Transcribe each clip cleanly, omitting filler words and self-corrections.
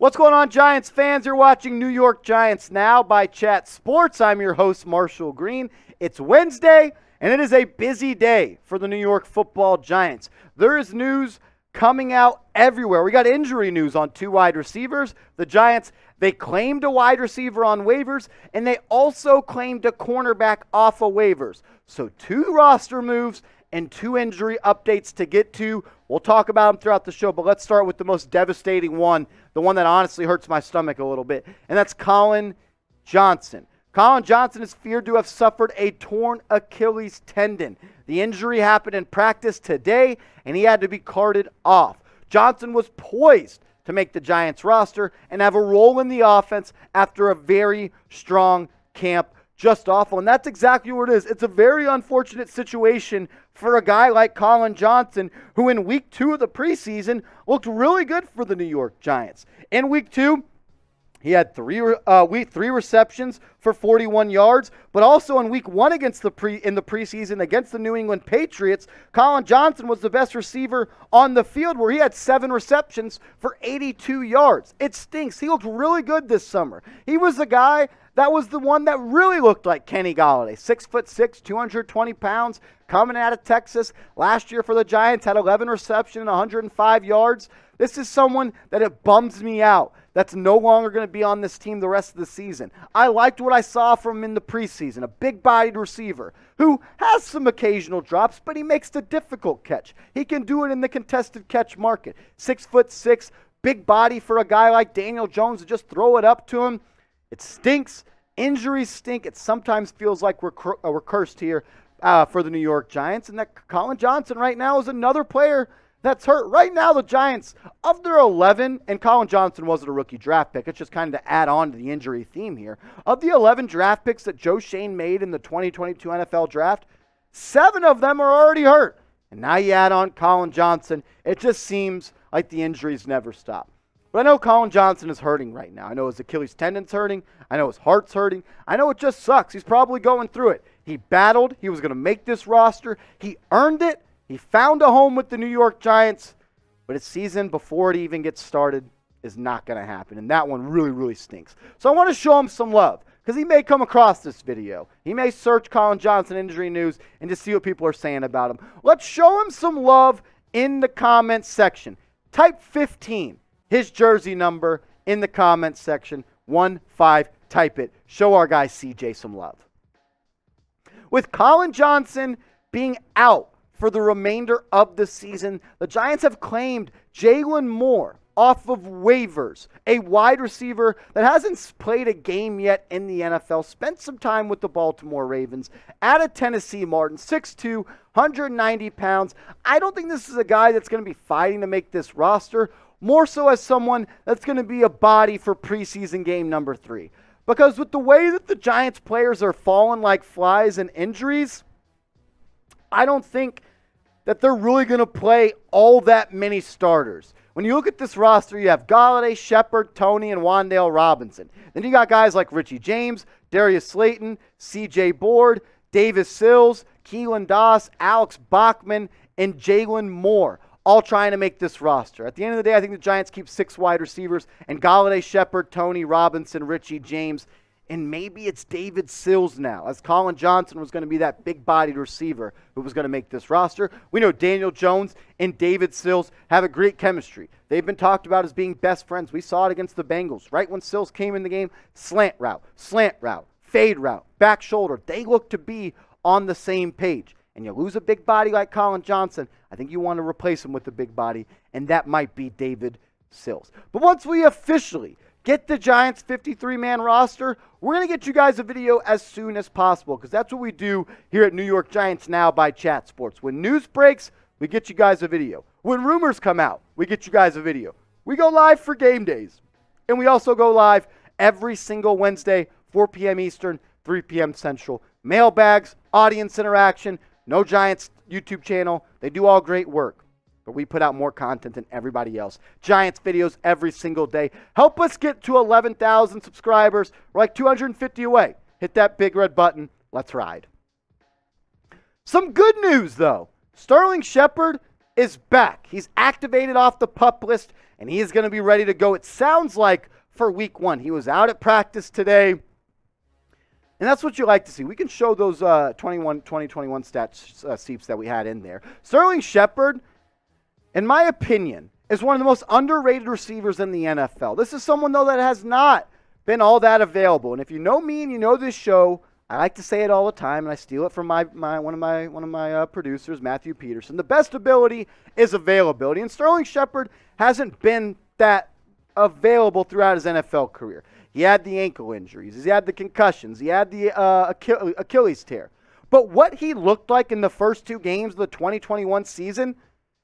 What's going on, Giants fans? You're watching New York Giants Now by Chat Sports. I'm your host, Marshall Green. It's Wednesday, and it is a busy day for the New York Football Giants. There is news coming out everywhere. We got injury news on two wide receivers. The Giants, they claimed a wide receiver on waivers, and they also claimed a cornerback off of waivers. So two roster moves and two injury updates to get to. We'll talk about them throughout the show, but let's start with the most devastating one, the one that honestly hurts my stomach a little bit, and that's Colin Johnson. Colin Johnson is feared to have suffered a torn Achilles tendon. The injury happened in practice today, and he had to be carted off. Johnson was poised to make the Giants roster and have a role in the offense after a very strong camp. Just awful, and that's exactly what it is. It's a very unfortunate situation for a guy like Colin Johnson, who in week 2 of the preseason looked really good for the New York Giants. In week 2, he had three receptions for 41 yards, but also in week 1 in the preseason against the New England Patriots, Colin Johnson was the best receiver on the field, where he had 7 receptions for 82 yards. It stinks. He looked really good this summer. He was the guy that was the one that really looked like Kenny Golladay. 6'6", 220 pounds, coming out of Texas. Last year for the Giants, had 11 receptions and 105 yards. This is someone that it bums me out that's no longer going to be on this team the rest of the season. I liked what I saw from him in the preseason, a big-bodied receiver who has some occasional drops, but he makes the difficult catch. He can do it in the contested catch market. 6'6", big body for a guy like Daniel Jones to just throw it up to him. It stinks. Injuries stink. It sometimes feels like we're cursed here for the New York Giants, and that Colin Johnson right now is another player that's hurt. Right now, the Giants, of their 11, and Colin Johnson wasn't a rookie draft pick. It's just kind of to add on to the injury theme here. Of the 11 draft picks that Joe Schoen made in the 2022 NFL Draft, 7 of them are already hurt. And now you add on Colin Johnson. It just seems like the injuries never stop. But I know Colin Johnson is hurting right now. I know his Achilles tendon's hurting. I know his heart's hurting. I know it just sucks. He's probably going through it. He battled. He was going to make this roster. He earned it. He found a home with the New York Giants. But his season, before it even gets started, is not going to happen. And that one really, really stinks. So I want to show him some love, because he may come across this video. He may search Colin Johnson injury news and just see what people are saying about him. Let's show him some love in the comments section. Type 15. His jersey number in the comments section, 15, type it. Show our guy CJ some love. With Colin Johnson being out for the remainder of the season, the Giants have claimed Jaylon Moore off of waivers, a wide receiver that hasn't played a game yet in the NFL, spent some time with the Baltimore Ravens, out of Tennessee Martin, 6'2", 190 pounds. I don't think this is a guy that's going to be fighting to make this roster, more so as someone that's going to be a body for preseason game number 3. Because with the way that the Giants players are falling like flies in injuries, I don't think that they're really going to play all that many starters. When you look at this roster, you have Golladay, Shepard, Toney, and Wan'Dale Robinson. Then you got guys like Richie James, Darius Slayton, CJ Board, Davis Sills, Keelan Doss, Alex Bachman, and Jaylon Moore, all trying to make this roster. At the end of the day, I think the Giants keep 6 wide receivers, and Golladay, Shepard, Toney, Robinson, Richie James, and maybe it's David Sills now, as Colin Johnson was going to be that big-bodied receiver who was going to make this roster. We know Daniel Jones and David Sills have a great chemistry. They've been talked about as being best friends. We saw it against the Bengals. Right when Sills came in the game, slant route, fade route, back shoulder. They look to be on the same page. And you lose a big body like Colin Johnson, I think you want to replace him with a big body, and that might be David Sills. But once we officially get the Giants' 53-man roster, we're going to get you guys a video as soon as possible, because that's what we do here at New York Giants Now by Chat Sports. When news breaks, we get you guys a video. When rumors come out, we get you guys a video. We go live for game days, and we also go live every single Wednesday, 4 p.m. Eastern, 3 p.m. Central. Mailbags, audience interaction, No Giants YouTube channel. They do all great work, but we put out more content than everybody else. Giants videos every single day. Help us get to 11,000 subscribers. We're like 250 away. Hit that big red button. Let's ride. Some good news, though. Sterling Shepard is back. He's activated off the PUP list, and he is going to be ready to go, it sounds like, for week 1. He was out at practice today, and that's what you like to see. We can show those 2021 stats seeps that we had in there. Sterling Shepard, in my opinion, is one of the most underrated receivers in the NFL. This is someone, though, that has not been all that available. And if you know me and you know this show, I like to say it all the time, and I steal it from one of my producers, Matthew Peterson. The best ability is availability, and Sterling Shepard hasn't been that available throughout his NFL career. He had the ankle injuries, he had the concussions, he had the Achilles tear. But what he looked like in the first 2 games of the 2021 season,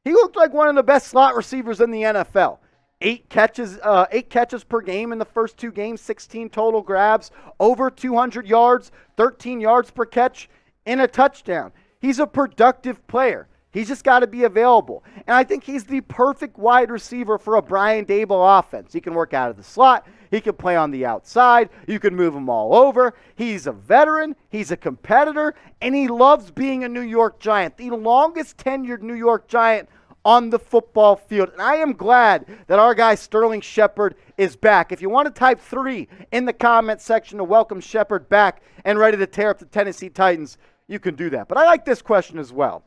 he looked like one of the best slot receivers in the NFL. 8 catches per game in the first 2 games, 16 total grabs, over 200 yards, 13 yards per catch, and a touchdown. He's a productive player. He's just got to be available. And I think he's the perfect wide receiver for a Brian Daboll offense. He can work out of the slot. He can play on the outside. You can move him all over. He's a veteran. He's a competitor. And he loves being a New York Giant, the longest tenured New York Giant on the football field. And I am glad that our guy Sterling Shepard is back. If you want to type 3 in the comment section to welcome Shepard back and ready to tear up the Tennessee Titans, you can do that. But I like this question as well.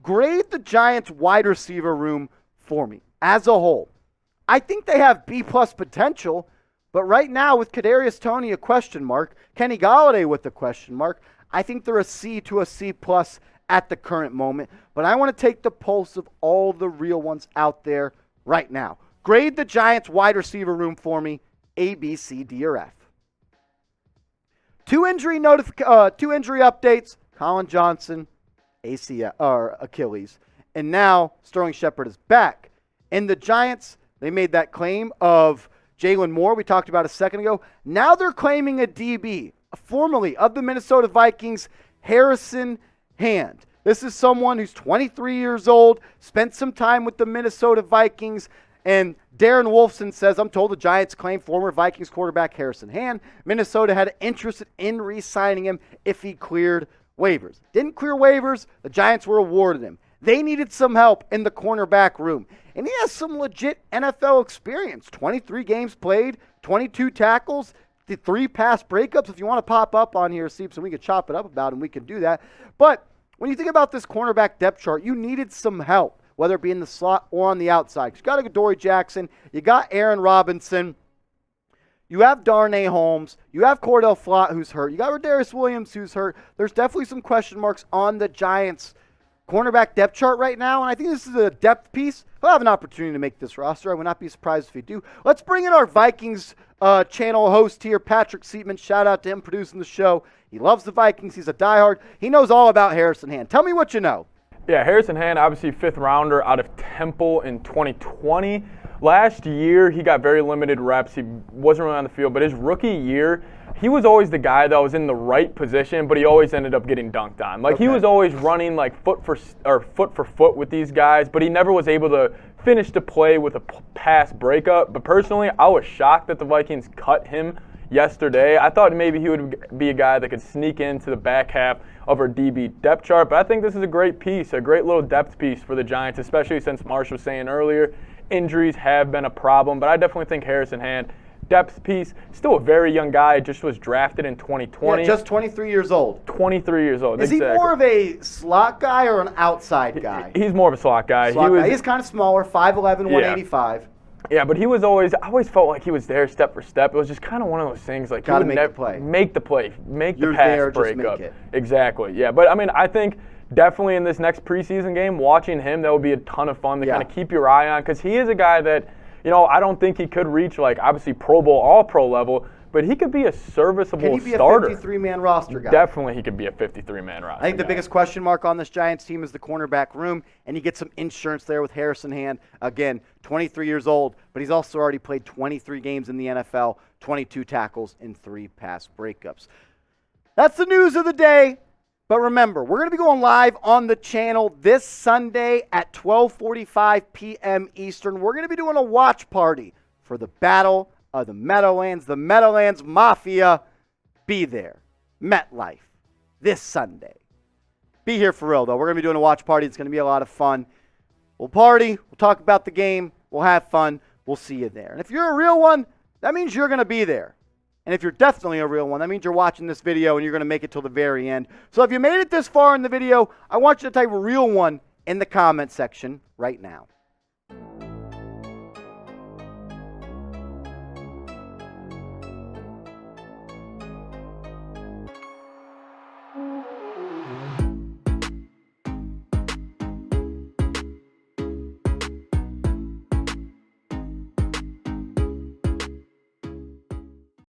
Grade the Giants wide receiver room for me as a whole. I think they have B+ potential, but right now with Kadarius Toney a question mark, Kenny Golladay with a question mark, I think they're a C to a C+ at the current moment. But I want to take the pulse of all the real ones out there right now. Grade the Giants wide receiver room for me, A, B, C, D, or F. 2 injury updates, Colin Johnson, Achilles. And now Sterling Shepard is back. And the Giants, they made that claim of Jaylon Moore we talked about a second ago. Now they're claiming a DB, formerly of the Minnesota Vikings, Harrison Hand. This is someone who's 23 years old, spent some time with the Minnesota Vikings, and Darren Wolfson says, I'm told the Giants claim former Vikings quarterback Harrison Hand. Minnesota had interest in re-signing him if he cleared waivers. Didn't clear waivers, the Giants were awarded him. They needed some help in the cornerback room. And he has some legit NFL experience. 23 games played, 22 tackles, the 3 pass breakups. If you want to pop up on here, Seeps, and we could chop it up about him, we can do that. But when you think about this cornerback depth chart, you needed some help, whether it be in the slot or on the outside. You got Adoree Jackson, you got Aaron Robinson, you have Darnay Holmes, you have Cordell Flott who's hurt, you got Rodarius Williams who's hurt. There's definitely some question marks on the Giants' cornerback depth chart right now, and I think this is a depth piece. He'll have an opportunity to make this roster. I would not be surprised if he do. Let's bring in our Vikings channel host here, Patrick Seatman. Shout out to him producing the show. He loves the Vikings. He's a diehard. He knows all about Harrison Hand. Tell me what you know. Yeah, Harrison Hand, obviously 5th rounder out of Temple in 2020. Last year, he got very limited reps. He wasn't really on the field, but his rookie year, he was always the guy that was in the right position, but he always ended up getting dunked on. Like, He was always running like foot for foot with these guys, but he never was able to finish the play with a pass breakup. But personally, I was shocked that the Vikings cut him yesterday. I thought maybe he would be a guy that could sneak into the back half of our DB depth chart, but I think this is a great piece, a great little depth piece for the Giants, especially since Marsh was saying earlier, injuries have been a problem, but I definitely think Harrison Hand, depth piece, still a very young guy, just was drafted in 2020. Yeah, just 23 years old. 23 years old, Is exactly. he more of a slot guy or an outside guy? He's more of a slot guy. He's kind of smaller, 5'11", 185. Yeah, but I always felt like he was there step for step. It was just kind of one of those things like gotta make the play. Make the play. Make You're the pass there, breakup. just make it. Exactly. Yeah, but I mean, I think definitely in this next preseason game, watching him, that would be a ton of fun to kind of keep your eye on, because he is a guy that, I don't think he could reach, like, obviously Pro Bowl, All-Pro level, but he could be a serviceable starter. Can he be a 53-man roster guy? Definitely he could be a 53-man roster I think the biggest question mark on this Giants team is the cornerback room, and you get some insurance there with Harrison Hand. Again, 23 years old, but he's also already played 23 games in the NFL, 22 tackles, and 3 pass breakups. That's the news of the day. But remember, we're going to be going live on the channel this Sunday at 12:45 p.m. Eastern. We're going to be doing a watch party for the Battle of the Meadowlands. The Meadowlands Mafia. Be there. MetLife. This Sunday. Be here for real, though. We're going to be doing a watch party. It's going to be a lot of fun. We'll party. We'll talk about the game. We'll have fun. We'll see you there. And if you're a real one, that means you're going to be there. And if you're definitely a real one, that means you're watching this video and you're going to make it till the very end. So if you made it this far in the video, I want you to type real one in the comment section right now.